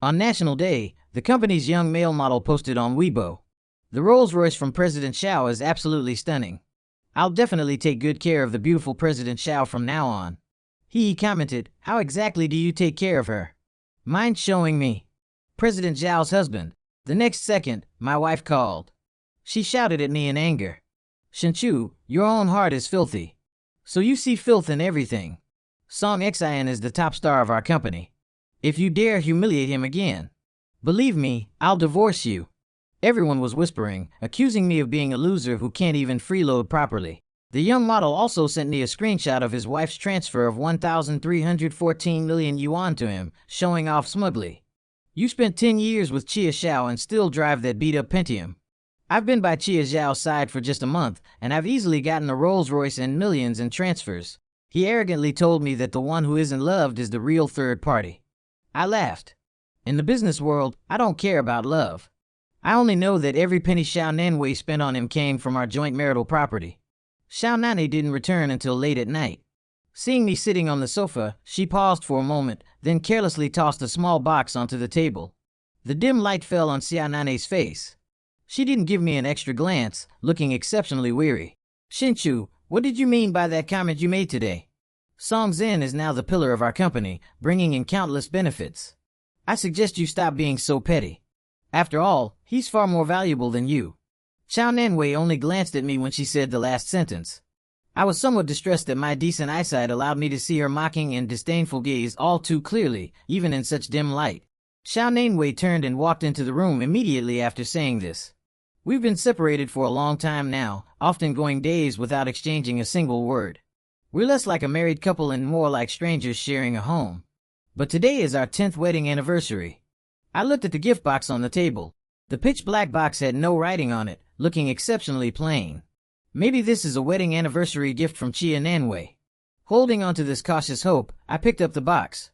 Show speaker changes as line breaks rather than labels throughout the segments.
On National Day, the company's young male model posted on Weibo. The Rolls-Royce from President Xiao is absolutely stunning. I'll definitely take good care of the beautiful President Xiao from now on. He commented, how exactly do you take care of her? Mind showing me? President Xiao's husband. The next second, my wife called. She shouted at me in anger. Shenchu, your own heart is filthy. So you see filth in everything. Song Xian is the top star of our company. If you dare humiliate him again, believe me, I'll divorce you. Everyone was whispering, accusing me of being a loser who can't even freeload properly. The young model also sent me a screenshot of his wife's transfer of 1,314 million yuan to him, showing off smugly. You spent 10 years with Chia Xiao and still drive that beat-up Pentium. I've been by Chia Xiao's side for just a month, and I've easily gotten a Rolls-Royce and millions in transfers. He arrogantly told me that the one who isn't loved is the real third party. I laughed. In the business world, I don't care about love. I only know that every penny Xiao Nanwei spent on him came from our joint marital property. Xiao Nanwei didn't return until late at night. Seeing me sitting on the sofa, she paused for a moment, then carelessly tossed a small box onto the table. The dim light fell on Xiao Nanwei's face. She didn't give me an extra glance, looking exceptionally weary. Shinchu, what did you mean by that comment you made today? Song Zhen is now the pillar of our company, bringing in countless benefits. I suggest you stop being so petty. After all, he's far more valuable than you. Xiao Nanwei only glanced at me when she said the last sentence. I was somewhat distressed that my decent eyesight allowed me to see her mocking and disdainful gaze all too clearly, even in such dim light. Xiao Nanwei turned and walked into the room immediately after saying this. We've been separated for a long time now, often going days without exchanging a single word. We're less like a married couple and more like strangers sharing a home. But today is our 10th wedding anniversary. I looked at the gift box on the table. The pitch-black box had no writing on it, looking exceptionally plain. Maybe this is a wedding anniversary gift from Chia Nanwei. Holding onto this cautious hope, I picked up the box.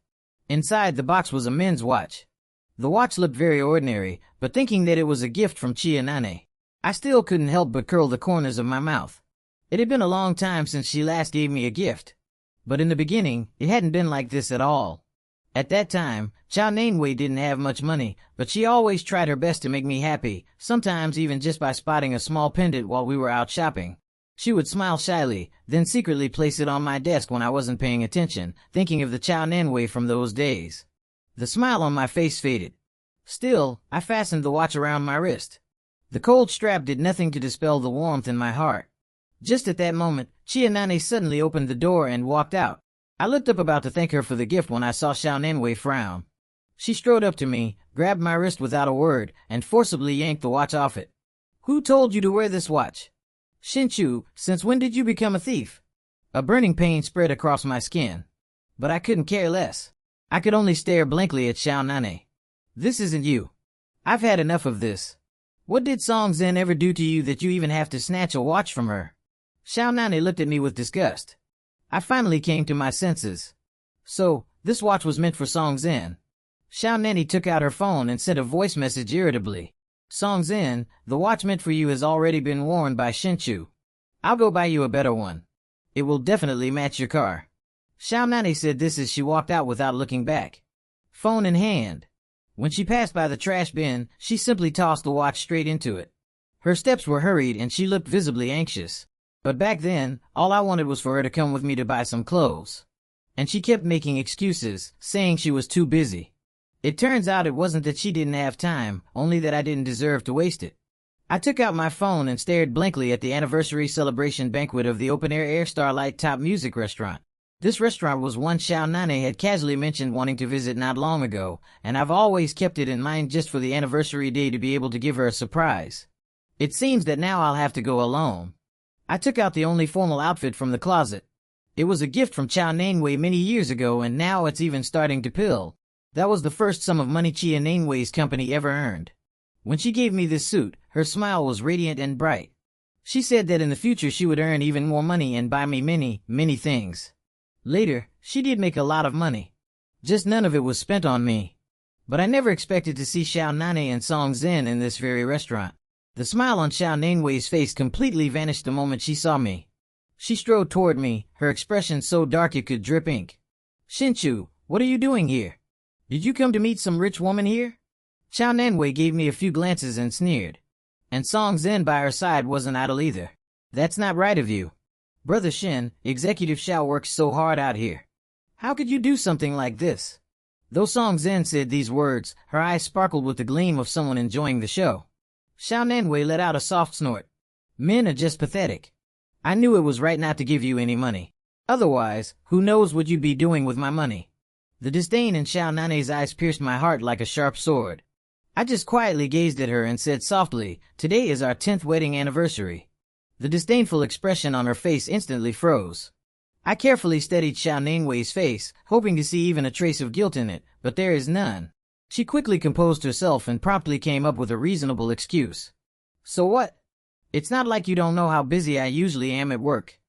Inside the box was a men's watch. The watch looked very ordinary, but thinking that it was a gift from Chia Nanwei, I still couldn't help but curl the corners of my mouth. It had been a long time since she last gave me a gift. But in the beginning, it hadn't been like this at all. At that time, Xiao Nanwei didn't have much money, but she always tried her best to make me happy, sometimes even just by spotting a small pendant while we were out shopping. She would smile shyly, then secretly place it on my desk when I wasn't paying attention, thinking of the Xiao Nanwei from those days. The smile on my face faded. Still, I fastened the watch around my wrist. The cold strap did nothing to dispel the warmth in my heart. Just at that moment, Chia Nanwei suddenly opened the door and walked out. I looked up about to thank her for the gift when I saw Xiao Nanwei frown. She strode up to me, grabbed my wrist without a word, and forcibly yanked the watch off it. Who told you to wear this watch? Shinchu, since when did you become a thief? A burning pain spread across my skin. But I couldn't care less. I could only stare blankly at Xiao Nanwei. This isn't you. I've had enough of this. What did Song Zhen ever do to you that you even have to snatch a watch from her? Xiao Nanwei looked at me with disgust. I finally came to my senses. So, this watch was meant for Song Zhen. Xiao Nanwei took out her phone and sent a voice message irritably. Song Zhen, the watch meant for you has already been worn by Shinchu. I'll go buy you a better one. It will definitely match your car. Xiao Nanwei said this as she walked out without looking back. Phone in hand. When she passed by the trash bin, she simply tossed the watch straight into it. Her steps were hurried and she looked visibly anxious. But back then, all I wanted was for her to come with me to buy some clothes. And she kept making excuses, saying she was too busy. It turns out it wasn't that she didn't have time, only that I didn't deserve to waste it. I took out my phone and stared blankly at the anniversary celebration banquet of the open-air Starlight Top Music restaurant. This restaurant was one Xiao Nanwei had casually mentioned wanting to visit not long ago, and I've always kept it in mind just for the anniversary day to be able to give her a surprise. It seems that now I'll have to go alone. I took out the only formal outfit from the closet. It was a gift from Xiao Nanwei many years ago and now it's even starting to pill. That was the first sum of money Chia Nanwei's company ever earned. When she gave me this suit, her smile was radiant and bright. She said that in the future she would earn even more money and buy me many, many things. Later, she did make a lot of money. Just none of it was spent on me. But I never expected to see Xiao Nanwei and Song Zhen in this very restaurant. The smile on Xiao Nanwei's face completely vanished the moment she saw me. She strode toward me, her expression so dark it could drip ink. Shinchu, what are you doing here? Did you come to meet some rich woman here? Chow Nanwei gave me a few glances and sneered. And Song Zhen by her side wasn't idle either. That's not right of you. Brother Shin, Executive Xiao works so hard out here. How could you do something like this? Though Song Zhen said these words, her eyes sparkled with the gleam of someone enjoying the show. Xiao Nanwei let out a soft snort. Men are just pathetic. I knew it was right not to give you any money. Otherwise, who knows what you'd be doing with my money? The disdain in Xiao Nanei's eyes pierced my heart like a sharp sword. I just quietly gazed at her and said softly, "Today is our 10th wedding anniversary." The disdainful expression on her face instantly froze. I carefully studied Xiao Nanwei's face, hoping to see even a trace of guilt in it, but there is none. She quickly composed herself and promptly came up with a reasonable excuse. So what? It's not like you don't know how busy I usually am at work.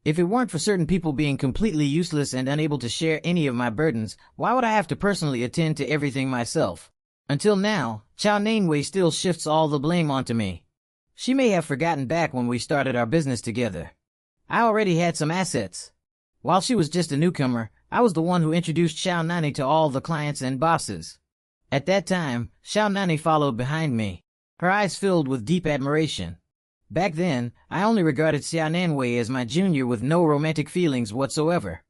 If it weren't for certain people being completely useless and unable to share any of my burdens, why would I have to personally attend to everything myself? Until now, Xiao Nanwei still shifts all the blame onto me. She may have forgotten back when we started our business together. I already had some assets. While she was just a newcomer, I was the one who introduced Xiao Nani to all the clients and bosses. At that time, Xiao Nani followed behind me, her eyes filled with deep admiration. Back then, I only regarded Xiao Nanwei as my junior with no romantic feelings whatsoever.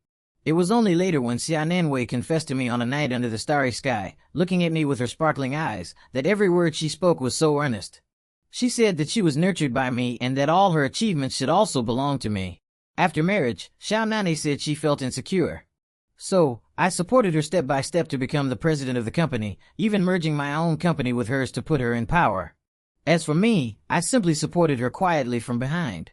It was only later when Xiao Nanwei confessed to me on a night under the starry sky, looking at me with her sparkling eyes, that every word she spoke was so earnest. She said that she was nurtured by me and that all her achievements should also belong to me. After marriage, Xiao Nani said she felt insecure. So, I supported her step by step to become the president of the company, even merging my own company with hers to put her in power. As for me, I simply supported her quietly from behind.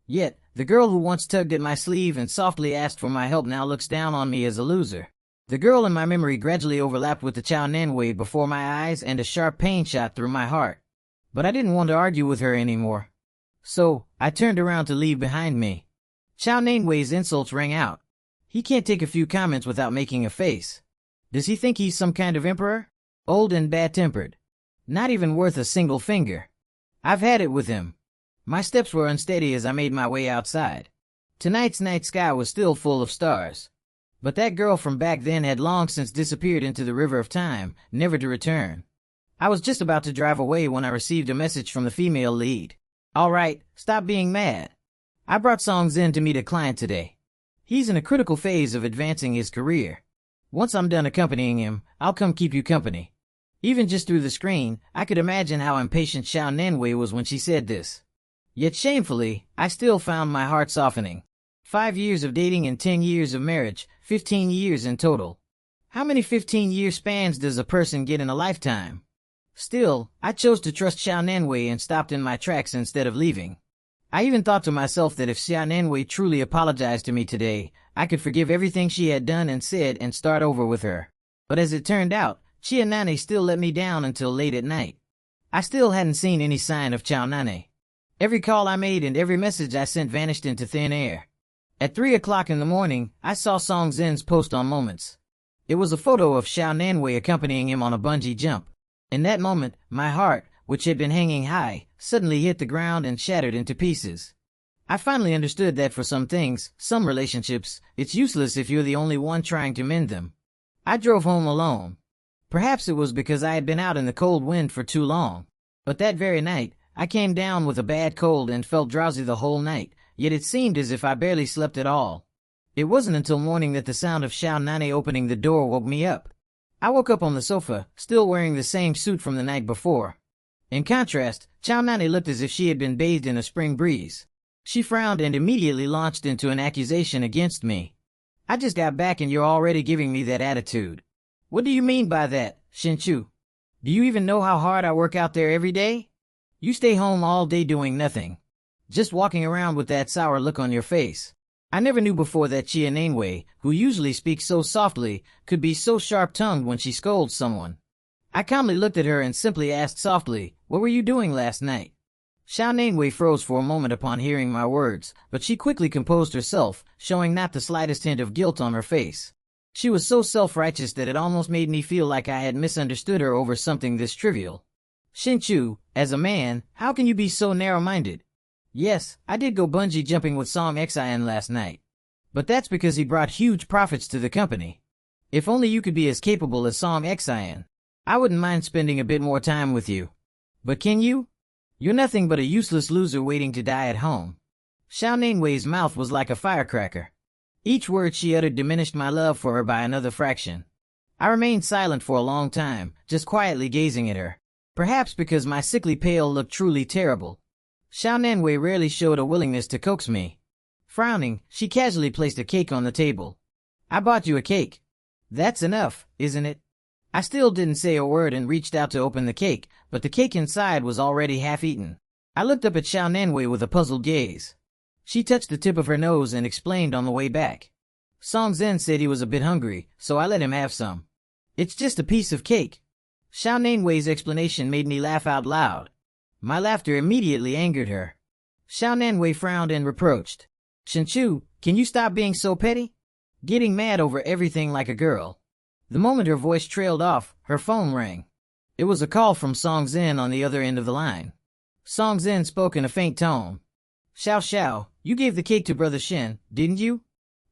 Yet, the girl who once tugged at my sleeve and softly asked for my help now looks down on me as a loser. The girl in my memory gradually overlapped with the Xiao Nanwei before my eyes and a sharp pain shot through my heart. But I didn't want to argue with her anymore. So, I turned around to leave behind me. Xiao Nanwei's insults rang out. He can't take a few comments without making a face. Does he think he's some kind of emperor? Old and bad-tempered. Not even worth a single finger. I've had it with him. My steps were unsteady as I made my way outside. Tonight's night sky was still full of stars. But that girl from back then had long since disappeared into the river of time, never to return. I was just about to drive away when I received a message from the female lead. All right, stop being mad. I brought Song Zhen to meet a client today. He's in a critical phase of advancing his career. Once I'm done accompanying him, I'll come keep you company. Even just through the screen, I could imagine how impatient Xiao Nanwei was when she said this. Yet shamefully, I still found my heart softening. 5 years of dating and 10 years of marriage, 15 years in total. How many 15-year spans does a person get in a lifetime? Still, I chose to trust Xiao Nanwei and stopped in my tracks instead of leaving. I even thought to myself that if Xiao Nanwei truly apologized to me today, I could forgive everything she had done and said and start over with her. But as it turned out, Xiao Nani still let me down until late at night. I still hadn't seen any sign of Xiao Nani. Every call I made and every message I sent vanished into thin air. At 3 o'clock in the morning, I saw Song Zhen's post on Moments. It was a photo of Xiao Nanwei accompanying him on a bungee jump. In that moment, my heart, which had been hanging high, suddenly hit the ground and shattered into pieces. I finally understood that for some things, some relationships, it's useless if you're the only one trying to mend them. I drove home alone. Perhaps it was because I had been out in the cold wind for too long. But that very night, I came down with a bad cold and felt drowsy the whole night, yet it seemed as if I barely slept at all. It wasn't until morning that the sound of Xiao Nani opening the door woke me up. I woke up on the sofa, still wearing the same suit from the night before. In contrast, Xiao Nani looked as if she had been bathed in a spring breeze. She frowned and immediately launched into an accusation against me. I just got back and you're already giving me that attitude. What do you mean by that, Shinchu? Do you even know how hard I work out there every day? You stay home all day doing nothing. Just walking around with that sour look on your face. I never knew before that Xiao Nanwei, who usually speaks so softly, could be so sharp-tongued when she scolds someone. I calmly looked at her and simply asked softly, "What were you doing last night?" Xiao Nanwei froze for a moment upon hearing my words, but she quickly composed herself, showing not the slightest hint of guilt on her face. She was so self-righteous that it almost made me feel like I had misunderstood her over something this trivial. Shinchu, as a man, how can you be so narrow-minded? Yes, I did go bungee jumping with Song Xian last night. But that's because he brought huge profits to the company. If only you could be as capable as Song Xian. I wouldn't mind spending a bit more time with you. But can you? You're nothing but a useless loser waiting to die at home. Xiao Nanwei's mouth was like a firecracker. Each word she uttered diminished my love for her by another fraction. I remained silent for a long time, just quietly gazing at her. Perhaps because my sickly pale looked truly terrible. Xiao Nanwei rarely showed a willingness to coax me. Frowning, she casually placed a cake on the table. I bought you a cake. That's enough, isn't it? I still didn't say a word and reached out to open the cake, but the cake inside was already half eaten. I looked up at Xiao Nanwei with a puzzled gaze. She touched the tip of her nose and explained on the way back. Song Zhen said he was a bit hungry, so I let him have some. It's just a piece of cake. Xiao Nanwei's explanation made me laugh out loud. My laughter immediately angered her. Xiao Nanwei frowned and reproached. Shenchu, can you stop being so petty? Getting mad over everything like a girl. The moment her voice trailed off, her phone rang. It was a call from Song Zhen on the other end of the line. Song Zhen spoke in a faint tone. Xiao, you gave the cake to Brother Shen, didn't you?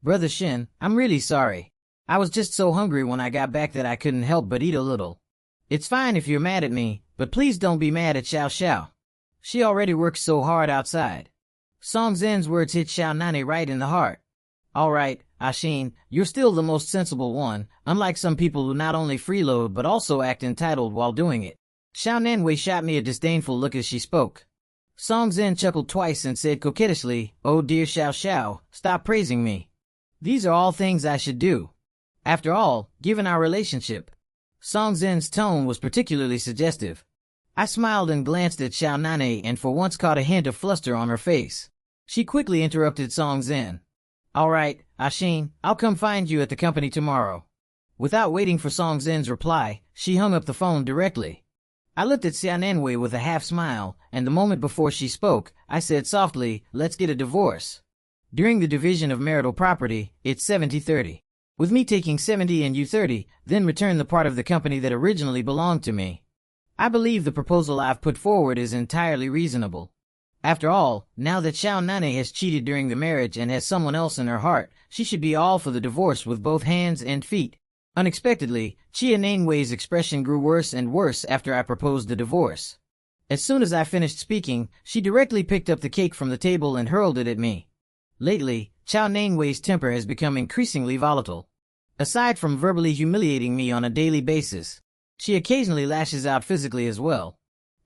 Brother Shen, I'm really sorry. I was just so hungry when I got back that I couldn't help but eat a little. It's fine if you're mad at me, but please don't be mad at Xiao. She already works so hard outside. Song Zhen's words hit Xiao Nani right in the heart. All right, Ashin, you're still the most sensible one, unlike some people who not only freeload but also act entitled while doing it. Xiao Nanwei shot me a disdainful look as she spoke. Song Zhen chuckled twice and said coquettishly, "Oh dear Xiao, stop praising me. These are all things I should do. After all, given our relationship." Song Zhen's tone was particularly suggestive. I smiled and glanced at Xiao Nani and for once caught a hint of fluster on her face. She quickly interrupted Song Zhen. "All right, Ashin, I'll come find you at the company tomorrow." Without waiting for Song Zhen's reply, she hung up the phone directly. I looked at Xiao Nanwei with a half-smile, and the moment before she spoke, I said softly, "Let's get a divorce. During the division of marital property, it's 70-30. With me taking 70 and you 30, then return the part of the company that originally belonged to me. I believe the proposal I've put forward is entirely reasonable. After all, now that Xiao Nani has cheated during the marriage and has someone else in her heart, she should be all for the divorce with both hands and feet." Unexpectedly, Xiao Nanwei's expression grew worse and worse after I proposed the divorce. As soon as I finished speaking, she directly picked up the cake from the table and hurled it at me. Lately, Xiao Nanwei's temper has become increasingly volatile. Aside from verbally humiliating me on a daily basis, she occasionally lashes out physically as well.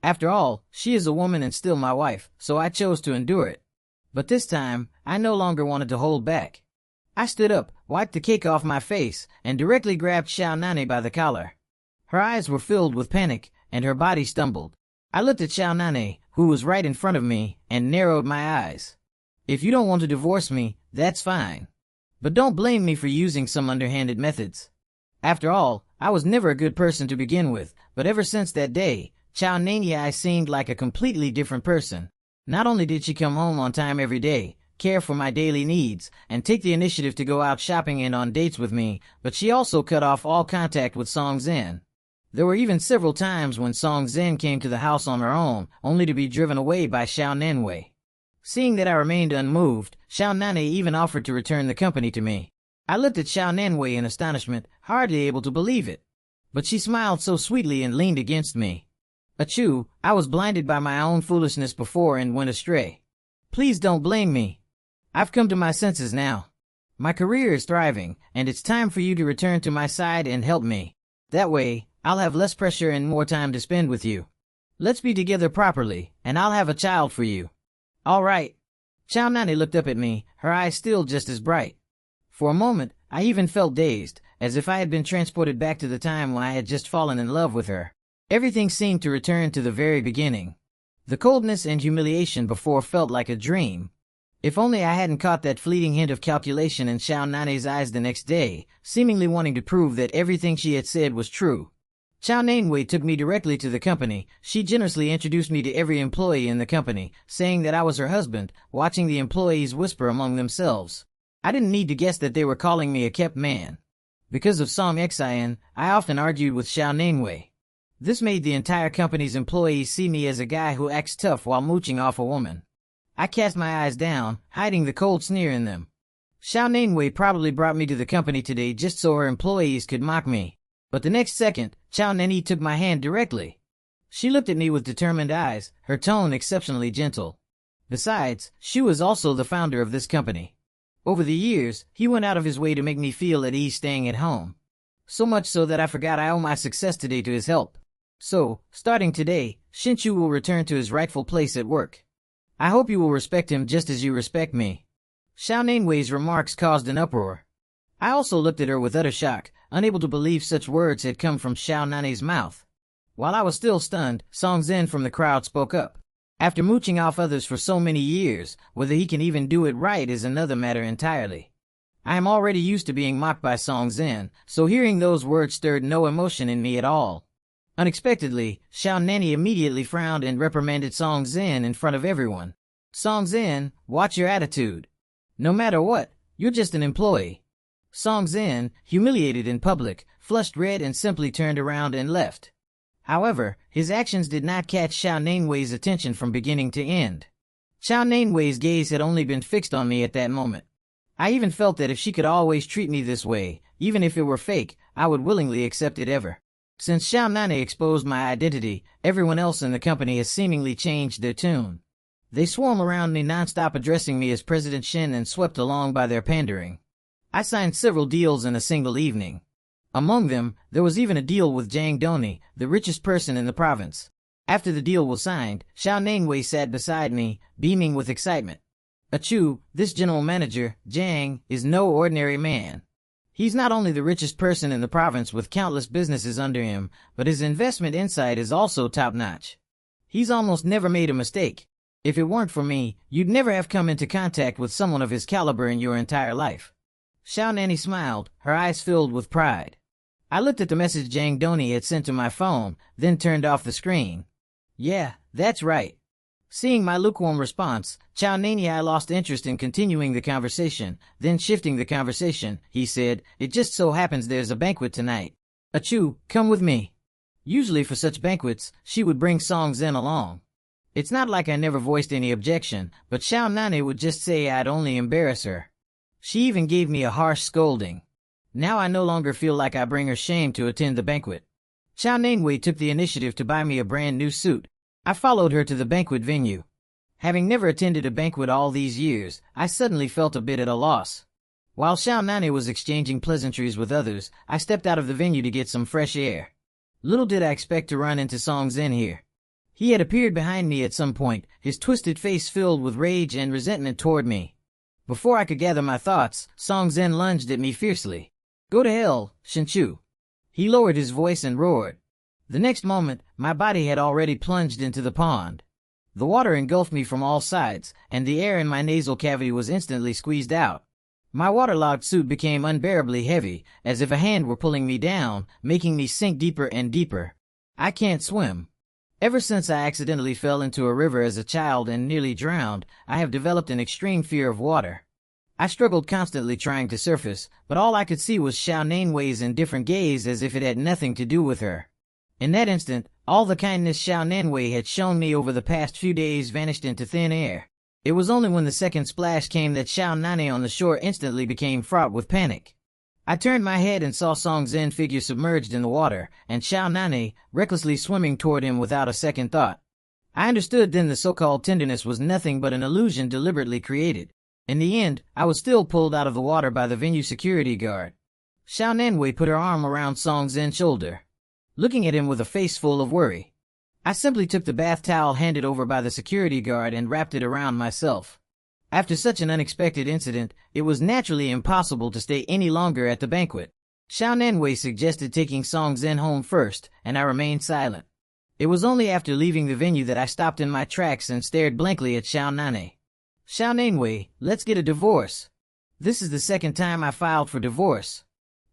After all, she is a woman and still my wife, so I chose to endure it. But this time, I no longer wanted to hold back. I stood up, wiped the cake off my face, and directly grabbed Xiao Nani by the collar. Her eyes were filled with panic, and her body stumbled. I looked at Xiao Nani, who was right in front of me, and narrowed my eyes. "If you don't want to divorce me, that's fine. But don't blame me for using some underhanded methods. After all, I was never a good person to begin with, but ever since that day, Xiao Nani seemed like a completely different person. Not only did she come home on time every day, care for my daily needs, and take the initiative to go out shopping and on dates with me, but she also cut off all contact with Song Zhen. There were even several times when Song Zhen came to the house on her own, only to be driven away by Xiao Nanwei. Seeing that I remained unmoved, Xiao Nani even offered to return the company to me. I looked at Xiao Nanwei in astonishment, hardly able to believe it. But she smiled so sweetly and leaned against me. Achoo, I was blinded by my own foolishness before and went astray. Please don't blame me. I've come to my senses now. My career is thriving, and it's time for you to return to my side and help me. That way, I'll have less pressure and more time to spend with you. Let's be together properly, and I'll have a child for you." "All right." Xiao Nani looked up at me, her eyes still just as bright. For a moment, I even felt dazed, as if I had been transported back to the time when I had just fallen in love with her. Everything seemed to return to the very beginning. The coldness and humiliation before felt like a dream. If only I hadn't caught that fleeting hint of calculation in Xiao Nani's eyes the next day, seemingly wanting to prove that everything she had said was true. Xiao Nanwei took me directly to the company. She generously introduced me to every employee in the company, saying that I was her husband, watching the employees whisper among themselves. I didn't need to guess that they were calling me a kept man. Because of Song Xian, I often argued with Xiao Nanwei. This made the entire company's employees see me as a guy who acts tough while mooching off a woman. I cast my eyes down, hiding the cold sneer in them. Xiao Nanwei probably brought me to the company today just so her employees could mock me. But the next second, Xiao Neni took my hand directly. She looked at me with determined eyes, her tone exceptionally gentle. Besides, she was also the founder of this company. Over the years, he went out of his way to make me feel at ease staying at home. So much so that I forgot I owe my success today to his help. So, starting today, Shinchu will return to his rightful place at work. I hope you will respect him just as you respect me. Xiao Nanwei's remarks caused an uproar. I also looked at her with utter shock, unable to believe such words had come from Xiao Nan's mouth. While I was still stunned, Song Zhen from the crowd spoke up. After mooching off others for so many years, whether he can even do it right is another matter entirely. I am already used to being mocked by Song Zhen, so hearing those words stirred no emotion in me at all. Unexpectedly, Xiao Nani immediately frowned and reprimanded Song Zhen in front of everyone. Song Zhen, watch your attitude. No matter what, you're just an employee. Song Zhen, humiliated in public, flushed red and simply turned around and left. However, his actions did not catch Xiao Nanwei's attention from beginning to end. Xiao Nanwei's gaze had only been fixed on me at that moment. I even felt that if she could always treat me this way, even if it were fake, I would willingly accept it ever. Since Xiao Nane exposed my identity, everyone else in the company has seemingly changed their tune. They swarm around me non-stop addressing me as President Shen and swept along by their pandering. I signed several deals in a single evening. Among them, there was even a deal with Jiang Doni, the richest person in the province. After the deal was signed, Xiao Nanwei sat beside me, beaming with excitement. Achoo, this general manager, Jiang, is no ordinary man. He's not only the richest person in the province with countless businesses under him, but his investment insight is also top-notch. He's almost never made a mistake. If it weren't for me, you'd never have come into contact with someone of his caliber in your entire life. Xiao Nani smiled, her eyes filled with pride. I looked at the message Jiang Doni had sent to my phone, then turned off the screen. Yeah, that's right. Seeing my lukewarm response, Xiao Nani lost interest in continuing the conversation, then shifting the conversation, he said, it just so happens there's a banquet tonight. Achoo, come with me. Usually for such banquets, she would bring Song Zhen along. It's not like I never voiced any objection, but Xiao Nani would just say I'd only embarrass her. She even gave me a harsh scolding. Now I no longer feel like I bring her shame to attend the banquet. Xiao Nanwei took the initiative to buy me a brand new suit. I followed her to the banquet venue. Having never attended a banquet all these years, I suddenly felt a bit at a loss. While Xiao Nani was exchanging pleasantries with others, I stepped out of the venue to get some fresh air. Little did I expect to run into Song Zhen here. He had appeared behind me at some point, his twisted face filled with rage and resentment toward me. Before I could gather my thoughts, Song Zhen lunged at me fiercely. Go to hell, Shinchu. He lowered his voice and roared. The next moment, my body had already plunged into the pond. The water engulfed me from all sides, and the air in my nasal cavity was instantly squeezed out. My waterlogged suit became unbearably heavy, as if a hand were pulling me down, making me sink deeper and deeper. I can't swim. Ever since I accidentally fell into a river as a child and nearly drowned, I have developed an extreme fear of water. I struggled constantly trying to surface, but all I could see was Xiao Nanwei's indifferent gaze as if it had nothing to do with her. In that instant, all the kindness Xiao Nanwei had shown me over the past few days vanished into thin air. It was only when the second splash came that Xiao Nani on the shore instantly became fraught with panic. I turned my head and saw Song Zhen figure submerged in the water, and Xiao Nani recklessly swimming toward him without a second thought. I understood then the so-called tenderness was nothing but an illusion deliberately created. In the end, I was still pulled out of the water by the venue security guard. Xiao Nanwei put her arm around Song Zhen's shoulder, looking at him with a face full of worry. I simply took the bath towel handed over by the security guard and wrapped it around myself. After such an unexpected incident, it was naturally impossible to stay any longer at the banquet. Xiao Nanwei suggested taking Song Zhen home first, and I remained silent. It was only after leaving the venue that I stopped in my tracks and stared blankly at Xiao Nani. Xiao Nanwei, let's get a divorce. This is the second time I filed for divorce.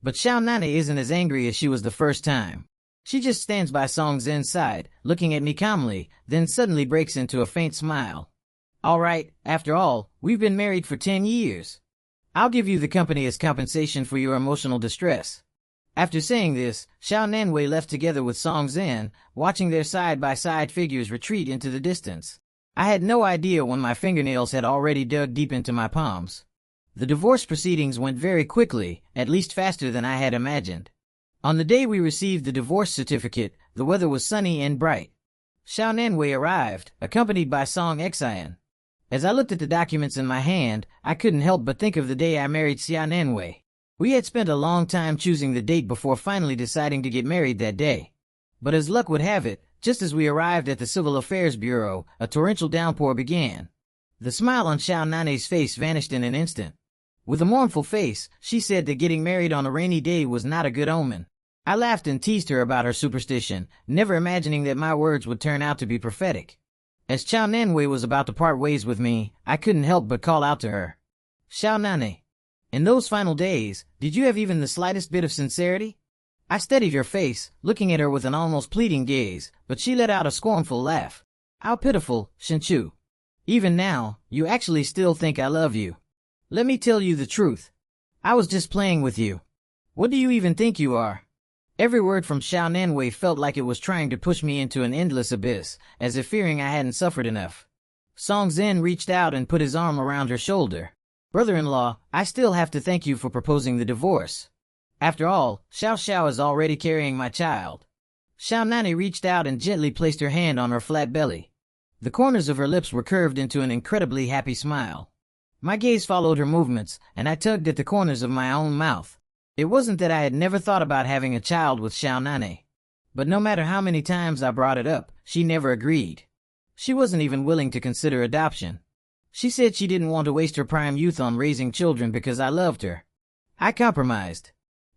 But Xiao Nani isn't as angry as she was the first time. She just stands by Song Zhen's side, looking at me calmly, then suddenly breaks into a faint smile. All right, after all, we've been married for 10 years. I'll give you the company as compensation for your emotional distress. After saying this, Xiao Nanwei left together with Song Zhen, watching their side-by-side figures retreat into the distance. I had no idea when my fingernails had already dug deep into my palms. The divorce proceedings went very quickly, at least faster than I had imagined. On the day we received the divorce certificate, the weather was sunny and bright. Xiao Nanwei arrived, accompanied by Song Xian. As I looked at the documents in my hand, I couldn't help but think of the day I married Xiao Nanwei. We had spent a long time choosing the date before finally deciding to get married that day. But as luck would have it, just as we arrived at the Civil Affairs Bureau, a torrential downpour began. The smile on Xiao Nanwei's face vanished in an instant. With a mournful face, she said that getting married on a rainy day was not a good omen. I laughed and teased her about her superstition, never imagining that my words would turn out to be prophetic. As Xiao Nanwei was about to part ways with me, I couldn't help but call out to her. Xiao Nanwei, in those final days, did you have even the slightest bit of sincerity? I studied her face, looking at her with an almost pleading gaze, but she let out a scornful laugh. How pitiful, Shinchu. Even now, you actually still think I love you. Let me tell you the truth. I was just playing with you. What do you even think you are? Every word from Xiao Nanwei felt like it was trying to push me into an endless abyss, as if fearing I hadn't suffered enough. Song Zhen reached out and put his arm around her shoulder. Brother-in-law, I still have to thank you for proposing the divorce. After all, Xiao Xiao is already carrying my child. Xiao Nanwei reached out and gently placed her hand on her flat belly. The corners of her lips were curved into an incredibly happy smile. My gaze followed her movements, and I tugged at the corners of my own mouth. It wasn't that I had never thought about having a child with Xiao Nanwei. But no matter how many times I brought it up, she never agreed. She wasn't even willing to consider adoption. She said she didn't want to waste her prime youth on raising children because I loved her. I compromised.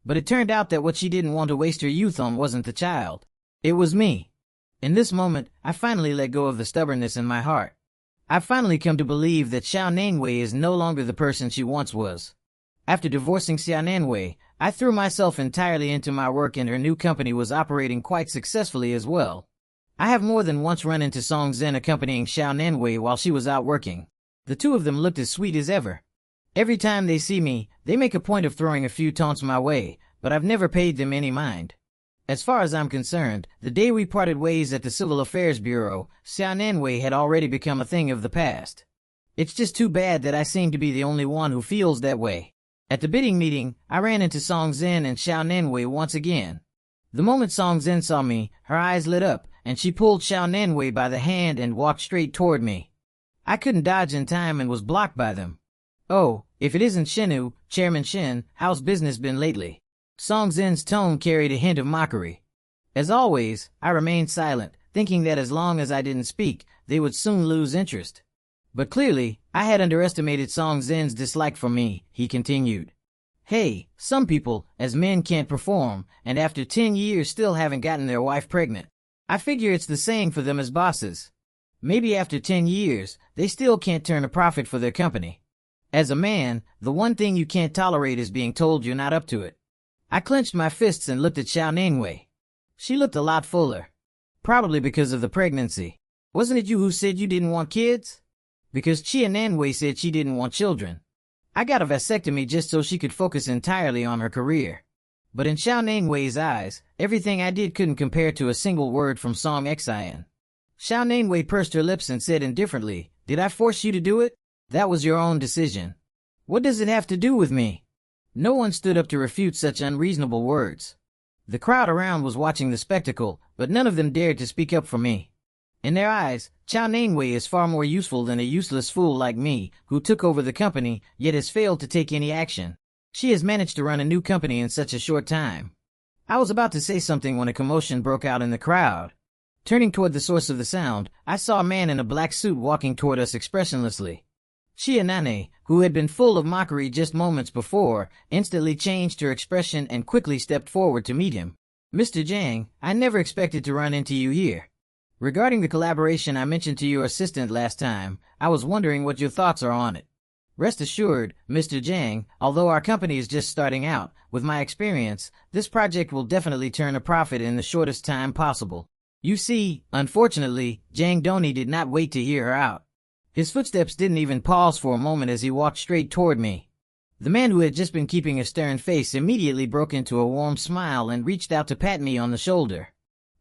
But it turned out that what she didn't want to waste her youth on wasn't the child. It was me. In this moment, I finally let go of the stubbornness in my heart. I've finally come to believe that Xiao Nanwei is no longer the person she once was. After divorcing Xiao Nanwei, I threw myself entirely into my work, and her new company was operating quite successfully as well. I have more than once run into Song Zhen accompanying Xiao Nanwei while she was out working. The two of them looked as sweet as ever. Every time they see me, they make a point of throwing a few taunts my way, but I've never paid them any mind. As far as I'm concerned, the day we parted ways at the Civil Affairs Bureau, Xiao Nanwei had already become a thing of the past. It's just too bad that I seem to be the only one who feels that way. At the bidding meeting, I ran into Song Zhen and Xiao Nanwei once again. The moment Song Zhen saw me, her eyes lit up, and she pulled Xiao Nanwei by the hand and walked straight toward me. I couldn't dodge in time and was blocked by them. Oh, if it isn't Shenu, Chairman Shen, how's business been lately? Song Zhen's tone carried a hint of mockery. As always, I remained silent, thinking that as long as I didn't speak, they would soon lose interest. But clearly, I had underestimated Song Zhen's dislike for me, he continued. Hey, some people, as men, can't perform, and after 10 years still haven't gotten their wife pregnant. I figure it's the same for them as bosses. Maybe after 10 years, they still can't turn a profit for their company. As a man, the one thing you can't tolerate is being told you're not up to it. I clenched my fists and looked at Xiao Nanwei. She looked a lot fuller. Probably because of the pregnancy. Wasn't it you who said you didn't want kids? Because Chia Nanwei said she didn't want children. I got a vasectomy just so she could focus entirely on her career. But in Xiao Nanwei's eyes, everything I did couldn't compare to a single word from Song Xian. Xiao Nanwei pursed her lips and said indifferently, "Did I force you to do it? That was your own decision. What does it have to do with me?" No one stood up to refute such unreasonable words. The crowd around was watching the spectacle, but none of them dared to speak up for me. In their eyes, Xiao Nanwei is far more useful than a useless fool like me, who took over the company, yet has failed to take any action. She has managed to run a new company in such a short time. I was about to say something when a commotion broke out in the crowd. Turning toward the source of the sound, I saw a man in a black suit walking toward us expressionlessly. Chia Nanwei, who had been full of mockery just moments before, instantly changed her expression and quickly stepped forward to meet him. "Mr. Zhang, I never expected to run into you here. Regarding the collaboration I mentioned to your assistant last time, I was wondering what your thoughts are on it. Rest assured, Mr. Zhang, although our company is just starting out, with my experience, this project will definitely turn a profit in the shortest time possible." You see, unfortunately, Zhang Doni did not wait to hear her out. His footsteps didn't even pause for a moment as he walked straight toward me. The man who had just been keeping a stern face immediately broke into a warm smile and reached out to pat me on the shoulder.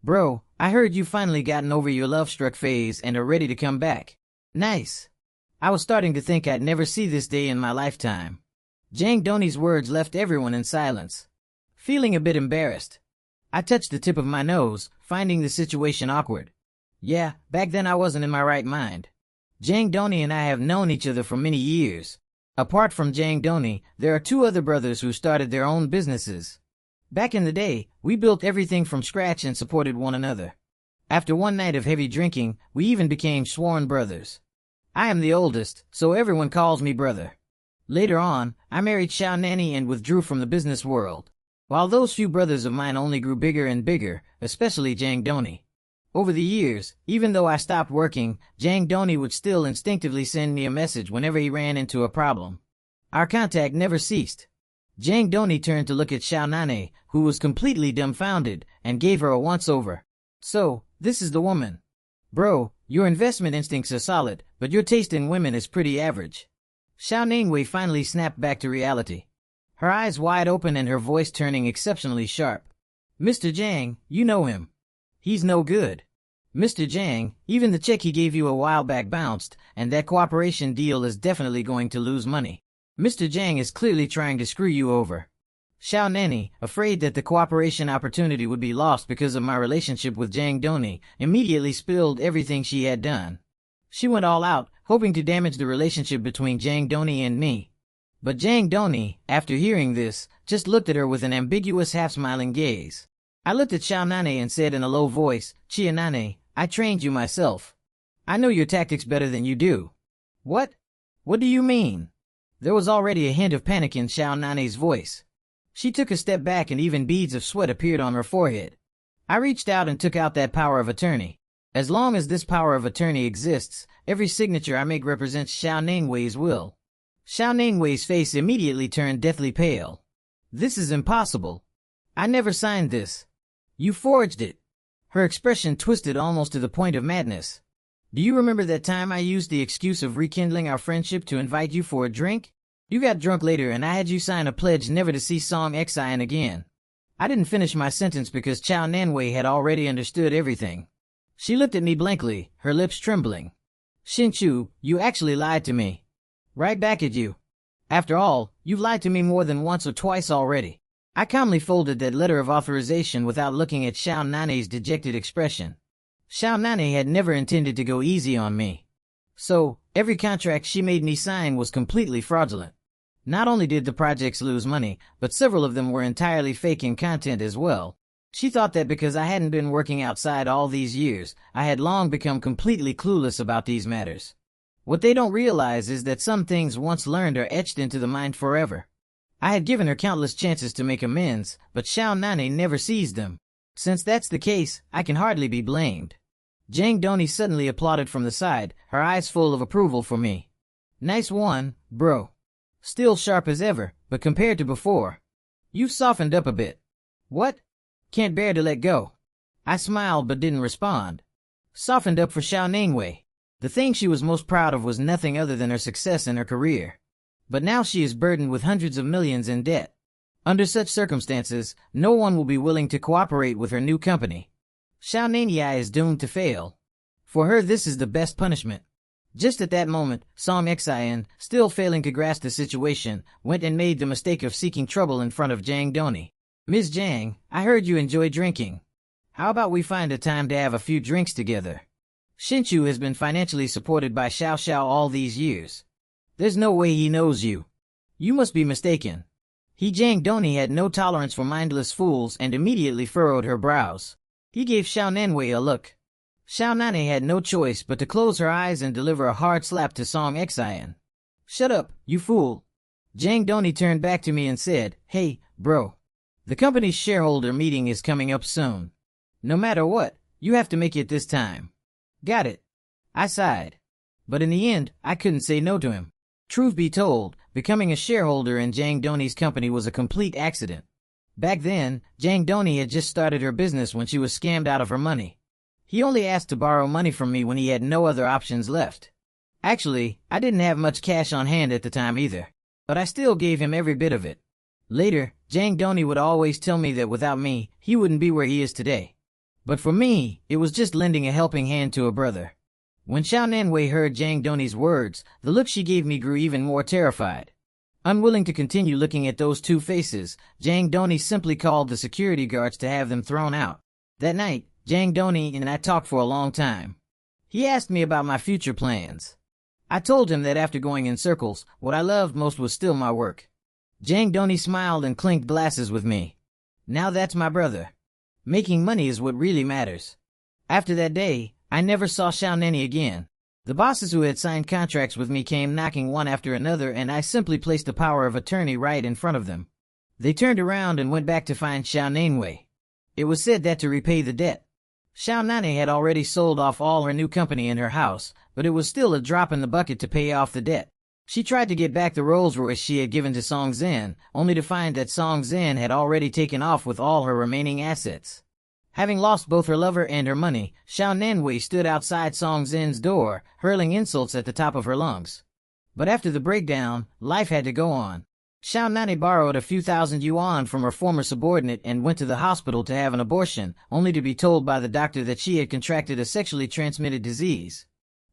"Bro, I heard you've finally gotten over your love-struck phase and are ready to come back. Nice. I was starting to think I'd never see this day in my lifetime." Jang Doni's words left everyone in silence. Feeling a bit embarrassed, I touched the tip of my nose, finding the situation awkward. Yeah, back then I wasn't in my right mind. Jang Doni and I have known each other for many years. Apart from Jang Doni, there are two other brothers who started their own businesses. Back in the day, we built everything from scratch and supported one another. After one night of heavy drinking, we even became sworn brothers. I am the oldest, so everyone calls me brother. Later on, I married Xiao Nani and withdrew from the business world. While those few brothers of mine only grew bigger and bigger, especially Jang Doni. Over the years, even though I stopped working, Jang Doni would still instinctively send me a message whenever he ran into a problem. Our contact never ceased. Jang Doni turned to look at Xiao Nani, who was completely dumbfounded, and gave her a once-over. So, this is the woman. Bro, your investment instincts are solid, but your taste in women is pretty average. Xiao Ningwei finally snapped back to reality. Her eyes wide open and her voice turning exceptionally sharp. Mr. Jang, you know him. He's no good. Mr. Jang, even the check he gave you a while back bounced, and that cooperation deal is definitely going to lose money. Mr. Jang is clearly trying to screw you over. Xiao Nani, afraid that the cooperation opportunity would be lost because of my relationship with Jang Doni, immediately spilled everything she had done. She went all out, hoping to damage the relationship between Jang Doni and me. But Jang Doni, after hearing this, just looked at her with an ambiguous half-smiling gaze. I looked at Xiao Nani and said in a low voice, Chia Nani, I trained you myself. I know your tactics better than you do. What? What do you mean? There was already a hint of panic in Xiao Nani's voice. She took a step back and even beads of sweat appeared on her forehead. I reached out and took out that power of attorney. As long as this power of attorney exists, every signature I make represents Xiao Ningwei's will. Xiao Ningwei's face immediately turned deathly pale. This is impossible. I never signed this. You forged it. Her expression twisted almost to the point of madness. Do you remember that time I used the excuse of rekindling our friendship to invite you for a drink? You got drunk later and I had you sign a pledge never to see Song Xian again. I didn't finish my sentence because Xiao Nanwei had already understood everything. She looked at me blankly, her lips trembling. Shinchu, you actually lied to me. Right back at you. After all, you've lied to me more than once or twice already. I calmly folded that letter of authorization without looking at Xiao Nani's dejected expression. Xiao Nani had never intended to go easy on me. So, every contract she made me sign was completely fraudulent. Not only did the projects lose money, but several of them were entirely fake in content as well. She thought that because I hadn't been working outside all these years, I had long become completely clueless about these matters. What they don't realize is that some things once learned are etched into the mind forever. I had given her countless chances to make amends, but Xiao Nani never seized them. Since that's the case, I can hardly be blamed. Jang Doni suddenly applauded from the side, her eyes full of approval for me. Nice one, bro. Still sharp as ever, but compared to before, you've softened up a bit. What? Can't bear to let go. I smiled but didn't respond. Softened up for Xiao Ningwei. The thing she was most proud of was nothing other than her success in her career. But now she is burdened with hundreds of millions in debt. Under such circumstances, no one will be willing to cooperate with her new company. Xiao Ningwei is doomed to fail. For her this is the best punishment. Just at that moment, Song Xian, still failing to grasp the situation, went and made the mistake of seeking trouble in front of Jang Doni. Ms. Jang, I heard you enjoy drinking. How about we find a time to have a few drinks together? Shinchu has been financially supported by Xiao Xiao all these years. There's no way he knows you. You must be mistaken. Jang Doni had no tolerance for mindless fools and immediately furrowed her brows. He gave Xiao Nanwei a look. Xiao Nani had no choice but to close her eyes and deliver a hard slap to Song Xian. Shut up, you fool. Jang Doni turned back to me and said, Hey, bro. The company's shareholder meeting is coming up soon. No matter what, you have to make it this time. Got it. I sighed. But in the end, I couldn't say no to him. Truth be told, becoming a shareholder in Jang Doni's company was a complete accident. Back then, Jang Doni had just started her business when she was scammed out of her money. He only asked to borrow money from me when he had no other options left. Actually, I didn't have much cash on hand at the time either, but I still gave him every bit of it. Later, Jang Doni would always tell me that without me, he wouldn't be where he is today. But for me, it was just lending a helping hand to a brother. When Xiao Nanwei heard Jang Doni's words, the look she gave me grew even more terrified. Unwilling to continue looking at those two faces, Jang Doni simply called the security guards to have them thrown out. That night, Jang Doni and I talked for a long time. He asked me about my future plans. I told him that after going in circles, what I loved most was still my work. Jang Doni smiled and clinked glasses with me. Now that's my brother. Making money is what really matters. After that day, I never saw Xiao Nani again. The bosses who had signed contracts with me came knocking one after another, and I simply placed the power of attorney right in front of them. They turned around and went back to find Xiao Nanwei. It was said that to repay the debt. Xiao Nani had already sold off all her new company and her house, but it was still a drop in the bucket to pay off the debt. She tried to get back the Rolls Royce she had given to Song Zhen, only to find that Song Zhen had already taken off with all her remaining assets. Having lost both her lover and her money, Xiao Nanwei stood outside Song Zhen's door, hurling insults at the top of her lungs. But after the breakdown, life had to go on. Xiao Nani borrowed a few thousand yuan from her former subordinate and went to the hospital to have an abortion, only to be told by the doctor that she had contracted a sexually transmitted disease.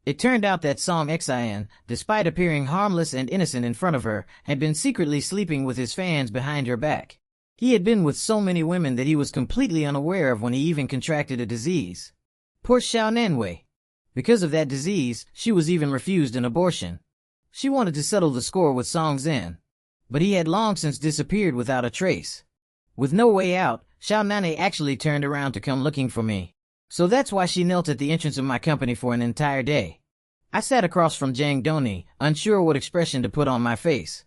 It turned out that Song Xian, despite appearing harmless and innocent in front of her, had been secretly sleeping with his fans behind her back. He had been with so many women that he was completely unaware of when he even contracted a disease. Poor Xiao Nanwei. Because of that disease, she was even refused an abortion. She wanted to settle the score with Song Zhen, but he had long since disappeared without a trace. With no way out, Xiao Nani actually turned around to come looking for me. So that's why she knelt at the entrance of my company for an entire day. I sat across from Jang Doni, unsure what expression to put on my face.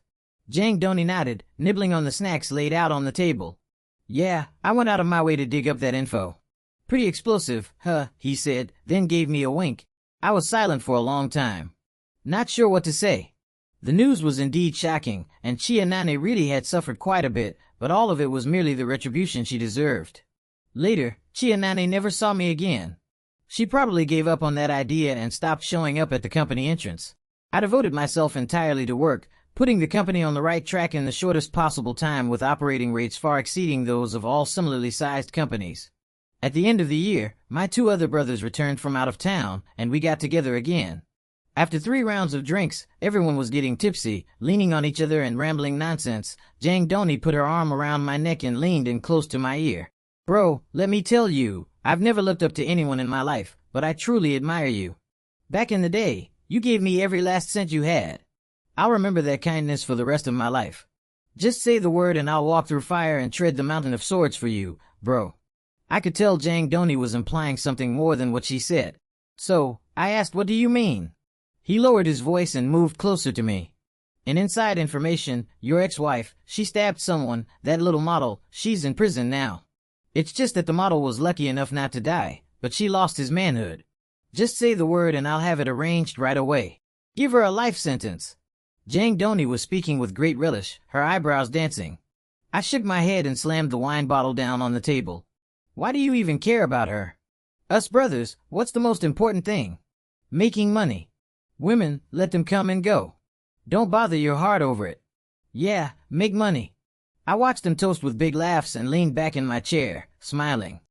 Jang Doni nodded, nibbling on the snacks laid out on the table. Yeah, I went out of my way to dig up that info. Pretty explosive, huh, he said, then gave me a wink. I was silent for a long time. Not sure what to say. The news was indeed shocking, and Chia Nani really had suffered quite a bit, but all of it was merely the retribution she deserved. Later, Chia Nani never saw me again. She probably gave up on that idea and stopped showing up at the company entrance. I devoted myself entirely to work, putting the company on the right track in the shortest possible time with operating rates far exceeding those of all similarly sized companies. At the end of the year, my two other brothers returned from out of town, and we got together again. After 3 rounds of drinks, everyone was getting tipsy, leaning on each other and rambling nonsense. Jang Doni put her arm around my neck and leaned in close to my ear. Bro, let me tell you, I've never looked up to anyone in my life, but I truly admire you. Back in the day, you gave me every last cent you had. I'll remember that kindness for the rest of my life. Just say the word and I'll walk through fire and tread the mountain of swords for you, bro. I could tell Jang Doni was implying something more than what she said. So, I asked, what do you mean? He lowered his voice and moved closer to me. An inside information, your ex-wife, she stabbed someone, that little model, she's in prison now. It's just that the model was lucky enough not to die, but she lost his manhood. Just say the word and I'll have it arranged right away. Give her a life sentence. Jang Doni was speaking with great relish, her eyebrows dancing. I shook my head and slammed the wine bottle down on the table. Why do you even care about her? Us brothers, what's the most important thing? Making money. Women, let them come and go. Don't bother your heart over it. Yeah, make money. I watched them toast with big laughs and leaned back in my chair, smiling.